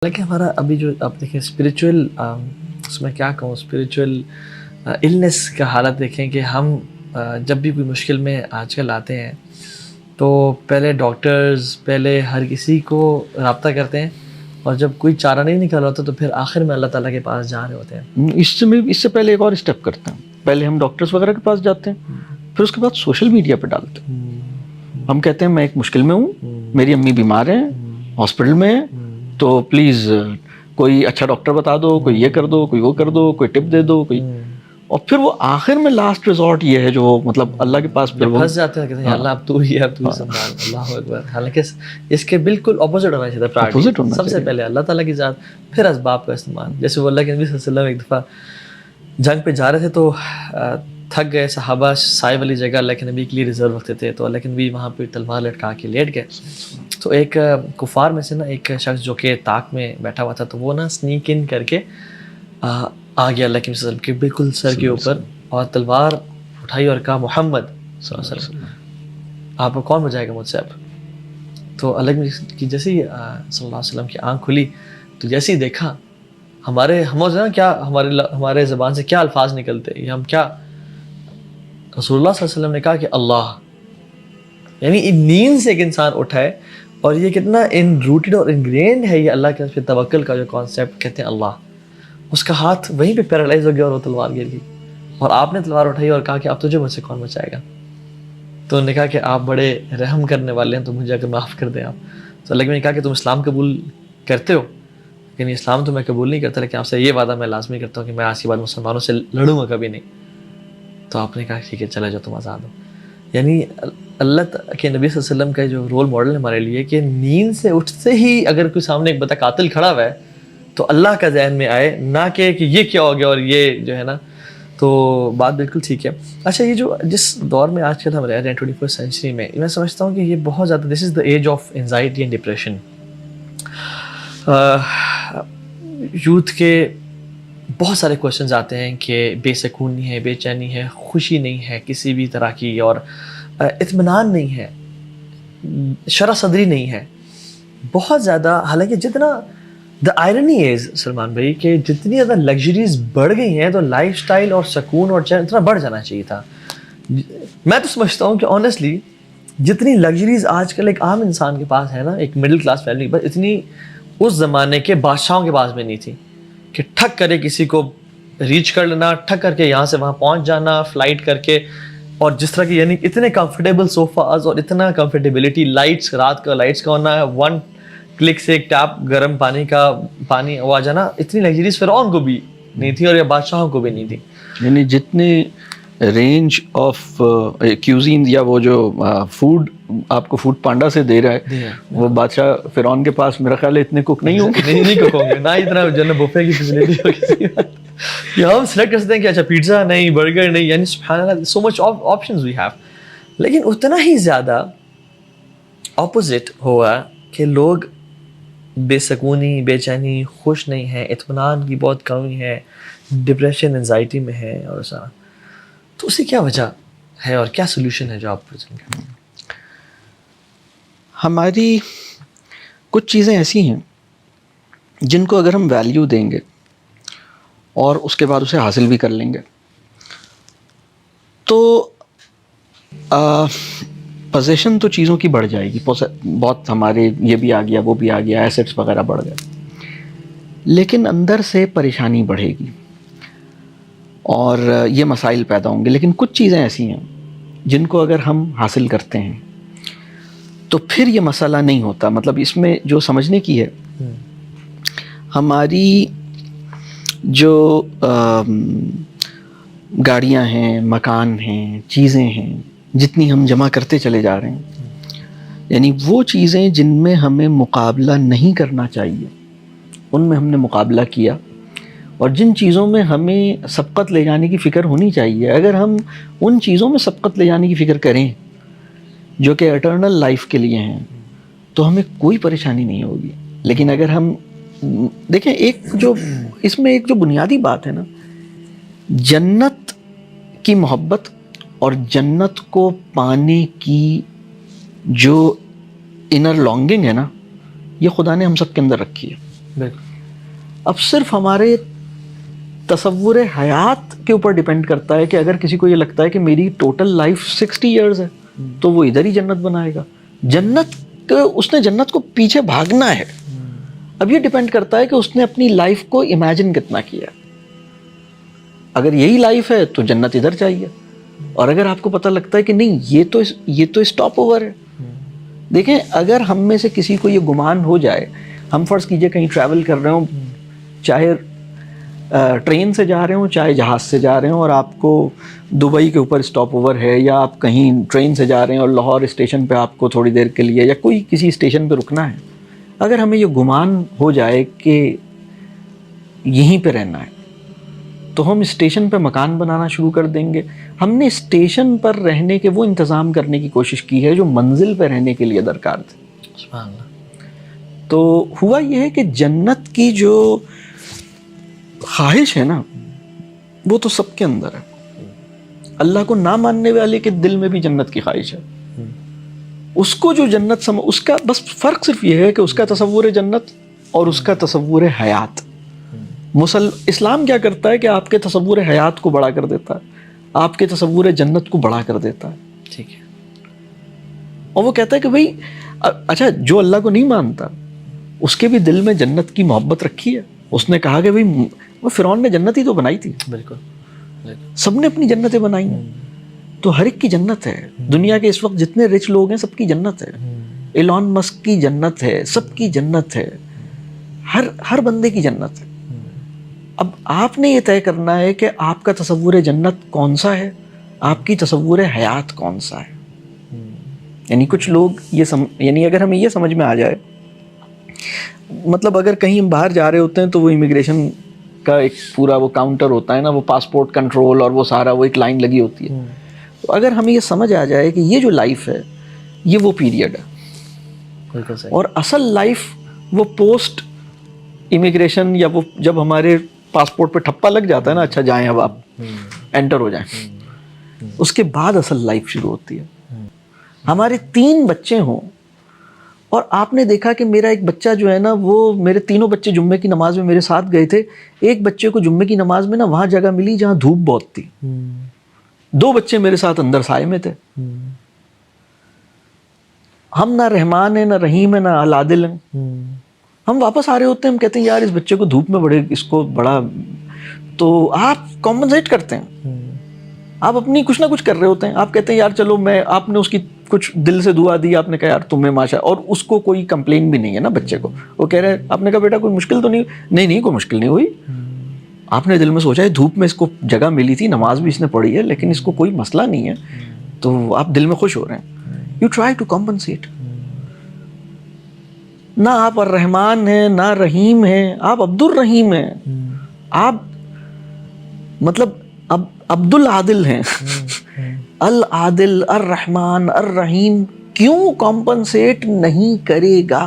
حالانکہ ہمارا ابھی جو آپ دیکھیں اسپریچول اس میں کیا کہوں اسپریچول النس کا حالت دیکھیں کہ ہم جب بھی کوئی مشکل میں آج کل آتے ہیں تو پہلے ڈاکٹرز پہلے ہر کسی کو رابطہ کرتے ہیں اور جب کوئی چارہ نہیں نکل ہوتا تو پھر آخر میں اللہ تعالیٰ کے پاس جا رہے ہوتے ہیں. اس سے پہلے ایک اور اسٹیپ کرتے ہیں. پہلے ہم ڈاکٹرز وغیرہ کے پاس جاتے ہیں, پھر اس کے بعد سوشل میڈیا پہ ڈالتے ہیں. ہم کہتے ہیں میں ایک مشکل میں ہوں, میری امی بیمار ہیں, ہاسپٹل میں ہیں, تو پلیز کوئی اچھا ڈاکٹر بتا دو, کوئی یہ کر دو, کوئی وہ کر دو, کوئی ٹپ دے دو, کوئی. اور پھر وہ آخر میں لاسٹ ریزورٹ یہ ہے جو مطلب اللہ کے پاس پھر پھنس جاتے ہیں, کہتے ہیں اللہ اب تو ہی سنبھال. اللہ اکبر. حالانکہ اس کے بالکل اپوزٹ ہونا چاہیے تھا. سب سے پہلے اللہ تعالیٰ کی ذات, پھر اسباب کا استعمال. جیسے وہ اللہ کے نبی صلی اللہ علیہ وسلم ایک دفعہ جنگ پہ جا رہے تھے تو تھک گئے, صحابہ سائے والی جگہ اللہ کے نبی کے لیے ریزرو رکھتے تھے, تو اللہ کے نبی وہاں پہ تلوار لٹکا کے لیٹ گئے. تو ایک کفار میں سے نا ایک شخص جو کہ طاق میں بیٹھا ہوا تھا, تو وہ نا سنیک ان کر کے آ گیا اللہ کے وسلم کے بالکل سر کے اوپر اور تلوار اٹھائی اور کہا محمد صلی اللہ علیہ وسلم آپ کو کون بچائے گا مجھ سے اب. تو اللہ کی جیسے ہی صلی اللہ علیہ وسلم کی آنکھ کھلی تو جیسے ہی دیکھا ہمارے کیا ہمارے زبان سے کیا الفاظ نکلتے, یہ ہم کیا, رسول اللہ صلی اللہ علیہ وسلم نے کہا کہ اللہ, یعنی نیند سے ایک انسان اٹھائے اور یہ کتنا ان روٹڈ اور انگرینڈ ہے یہ اللہ کے پہ توکل کا جو کانسیپٹ کہتے ہیں اللہ, اس کا ہاتھ وہیں پہ پیرالائز ہو گیا اور وہ تلوار گر گئی اور آپ نے تلوار اٹھائی اور کہا کہ اب تجھے مجھ سے کون بچائے گا. تو انہوں نے کہا کہ آپ بڑے رحم کرنے والے ہیں تو مجھے اگر معاف کر دیں آپ. تو اللہ نے کہا کہ تم اسلام قبول کرتے ہو, لیکن اسلام تو میں قبول نہیں کرتا, لیکن آپ سے یہ وعدہ میں لازمی کرتا ہوں کہ میں آج کے بعد مسلمانوں سے لڑوں گا کبھی نہیں. تو آپ نے کہا ٹھیک ہے چلے جاؤ تم آزاد ہو. یعنی اللہ کے نبی صلی اللہ علیہ وسلم کا جو رول ماڈل ہے ہمارے لیے کہ نیند سے اٹھتے ہی اگر کوئی سامنے ایک قاتل کھڑا ہوا ہے تو اللہ کا ذہن میں آئے, نہ کہ یہ کیا ہو گیا اور یہ جو ہے نا. تو بات بالکل ٹھیک ہے. اچھا, یہ جو جس دور میں آج کل ہم رہ رہے ہیں 21st سینچری میں, میں سمجھتا ہوں کہ یہ بہت زیادہ this is the age of anxiety and depression. Youth کے بہت سارے کویشچنز آتے ہیں کہ بے سکونی ہے, بے چینی ہے, خوشی نہیں ہے کسی بھی طرح کی, اور اطمینان نہیں ہے, شرح صدری نہیں ہے بہت زیادہ. حالانکہ جتنا دا آئرنی از سلمان بھائی کہ جتنی زیادہ لگژریز بڑھ گئی ہیں تو لائف سٹائل اور سکون اور چین اتنا بڑھ جانا چاہیے تھا. میں تو سمجھتا ہوں کہ آنیسٹلی جتنی لگژریز آج کل ایک عام انسان کے پاس ہے نا, ایک مڈل کلاس فیملی کے پاس, اتنی اس زمانے کے بادشاہوں کے پاس میں نہیں تھی کہ ٹھک کرے کسی کو ریچ کر لینا, ٹھک کر کے یہاں سے وہاں پہنچ جانا فلائٹ کر کے, اور جس طرح کی یعنی اتنے کمفرٹیبل صوفاز اور اتنا کمفرٹیبلٹی, لائٹس رات کا لائٹس کا ہونا ہے, ون کلک سے ایک ٹیپ گرم پانی کا پانی آ جانا, اتنی لگژریز فرعون کو بھی نہیں تھی اور یہ بادشاہوں کو بھی نہیں تھی. یعنی جتنے رینج آف کیوزین یا وہ جو فوڈ آپ کو فوڈ پانڈا سے دے رہا ہے وہ بادشاہ فرعون کے پاس میرا خیال ہے اتنے کوک نہیں ہوں گے. نہیں کوک ہوں گے, نہ اتنا جو ہے بوفے کی فیسلٹی ہوگی. یہ ہم سلیکٹ کر سکتے ہیں کہ اچھا پیزا نہیں, برگر نہیں, یعنی سبحان اللہ سو مچ آپشنز وی ہیو. لیکن اتنا ہی زیادہ اپوزٹ ہوا کہ لوگ بے سکونی, بے چینی, خوش نہیں ہیں, اطمینان کی بہت کمی ہے, ڈپریشن انزائٹی میں ہے اور سارا. تو اس کی کیا وجہ ہے اور کیا سولوشن ہے جو آپ پریزنٹ کریں؟ ہماری کچھ چیزیں ایسی ہیں جن کو اگر ہم ویلیو دیں گے اور اس کے بعد اسے حاصل بھی کر لیں گے تو پوزیشن تو چیزوں کی بڑھ جائے گی بہت, ہمارے یہ بھی آ گیا وہ بھی آ گیا, ایسیٹس وغیرہ بڑھ گئے, لیکن اندر سے پریشانی بڑھے گی اور یہ مسائل پیدا ہوں گے. لیکن کچھ چیزیں ایسی ہیں جن کو اگر ہم حاصل کرتے ہیں تو پھر یہ مسئلہ نہیں ہوتا. مطلب اس میں جو سمجھنے کی ہے, ہماری جو گاڑیاں ہیں, مکان ہیں, چیزیں ہیں, جتنی ہم جمع کرتے چلے جا رہے ہیں, یعنی وہ چیزیں جن میں ہمیں مقابلہ نہیں کرنا چاہیے ان میں ہم نے مقابلہ کیا, اور جن چیزوں میں ہمیں سبقت لے جانے کی فکر ہونی چاہیے, اگر ہم ان چیزوں میں سبقت لے جانے کی فکر کریں جو کہ اٹرنل لائف کے لیے ہیں تو ہمیں کوئی پریشانی نہیں ہوگی. لیکن اگر ہم دیکھیں اس میں ایک جو بنیادی بات ہے نا, جنت کی محبت اور جنت کو پانے کی جو انر لانگنگ ہے نا, یہ خدا نے ہم سب کے اندر رکھی ہے. اب صرف ہمارے تصور حیات کے اوپر ڈیپینڈ کرتا ہے کہ اگر کسی کو یہ لگتا ہے کہ میری ٹوٹل لائف 60 ایئرز ہے تو وہ ادھر ہی جنت بنائے گا. اس نے جنت کو پیچھے بھاگنا ہے. اب یہ ڈیپینڈ کرتا ہے کہ اس نے اپنی لائف کو امیجن کتنا کیا. اگر یہی لائف ہے تو جنت ادھر چاہیے, اور اگر آپ کو پتہ لگتا ہے کہ نہیں یہ تو اسٹاپ اوور ہے. دیکھیں, اگر ہم میں سے کسی کو یہ گمان ہو جائے, ہم فرض کیجئے کہیں ٹریول کر رہے ہوں, چاہے ٹرین سے جا رہے ہوں چاہے جہاز سے جا رہے ہوں, اور آپ کو دبئی کے اوپر اسٹاپ اوور ہے, یا آپ کہیں ٹرین سے جا رہے ہیں اور لاہور اسٹیشن پہ آپ کو تھوڑی دیر کے لیے یا کوئی کسی اسٹیشن پہ رکنا ہے. اگر ہمیں یہ گمان ہو جائے کہ یہیں پہ رہنا ہے تو ہم اسٹیشن پہ مکان بنانا شروع کر دیں گے. ہم نے اسٹیشن پر رہنے کے وہ انتظام کرنے کی کوشش کی ہے جو منزل پہ رہنے کے لیے درکار تھے. سبحان اللہ. تو ہوا یہ ہے کہ جنت کی جو خواہش ہے نا وہ تو سب کے اندر ہے. اللہ کو نہ ماننے والے کے دل میں بھی جنت کی خواہش ہے. اس کو جو جنت اس کا بس فرق صرف یہ ہے کہ اس کا تصور جنت اور اس کا تصور حیات. اسلام کیا کرتا ہے کہ آپ کے تصور حیات کو بڑا کر دیتا ہے, آپ کے تصور جنت کو بڑا کر دیتا ہے. ٹھیک ہے. اور وہ کہتا ہے کہ بھائی اچھا جو اللہ کو نہیں مانتا اس کے بھی دل میں جنت کی محبت رکھی ہے. اس نے کہا کہ بھائی وہ فرعون نے جنت ہی تو بنائی تھی. بالکل. سب نے اپنی جنتیں بنائی ہیں, تو ہر ایک کی جنت ہے. دنیا کے اس وقت جتنے رچ لوگ ہیں سب کی جنت ہے. ایلون مسک کی جنت ہے, سب کی جنت ہے, ہر بندے کی جنت ہے. اب آپ نے یہ طے کرنا ہے کہ آپ کا تصور جنت کون سا ہے, آپ کی تصور حیات کون سا ہے. یعنی کچھ لوگ یعنی اگر ہمیں یہ سمجھ میں آ جائے, مطلب اگر کہیں ہم باہر جا رہے ہوتے ہیں تو وہ امیگریشن کا ایک پورا وہ کاؤنٹر ہوتا ہے نا, وہ پاسپورٹ کنٹرول اور وہ سارا وہ ایک لائن لگی ہوتی ہے. تو اگر ہمیں یہ سمجھ آ جائے کہ یہ جو لائف ہے یہ وہ پیریڈ ہے, اور اصل لائف وہ پوسٹ امیگریشن, یا وہ جب ہمارے پاسپورٹ پہ ٹھپا لگ جاتا ہے نا, اچھا جائیں اب آپ انٹر ہو جائیں, اس کے بعد اصل لائف شروع ہوتی ہے. ہمارے 3 بچے ہوں اور آپ نے دیکھا کہ میرا ایک بچہ جو ہے نا, وہ میرے تینوں بچے جمعے کی نماز میں میرے ساتھ گئے تھے. ایک بچے کو جمعے کی نماز میں نا وہاں جگہ ملی جہاں دھوپ بہت تھی. 2 بچے میرے ساتھ اندر سائے میں تھے. ہم نہ رحمان ہیں نہ رحیم ہیں نہ العادل ہیں. ہم واپس آ رہے ہوتے ہیں, ہم کہتے ہیں یار اس بچے کو دھوپ میں اس کو بڑا, تو آپ کمپنسیٹ کرتے ہیں, آپ اپنی کچھ نہ کچھ کر رہے ہوتے ہیں. آپ کہتے ہیں یار چلو آپ نے اس کی کچھ دل سے دعا دی, آپ نے کہا یار تمہیں ماشاء, اور اس کو کوئی کمپلین بھی نہیں ہے نا بچے کو. وہ کہہ رہے ہیں, آپ نے کہا بیٹا کوئی مشکل تو نہیں کوئی مشکل نہیں ہوئی. آپ نے دل میں سوچا ہے دھوپ میں اس کو جگہ ملی تھی, نماز بھی اس نے پڑھی ہے, لیکن اس کو کوئی مسئلہ نہیں ہے, تو آپ دل میں خوش ہو رہے ہیں. You try to compensate. نہ آپ الرحمن ہیں نہ رحیم ہیں, آپ عبد الرحیم ہیں, آپ مطلب اب عبد العادل ہیں. العادل الرحمن الرحیم کیوں کمپنسیٹ نہیں کرے گا؟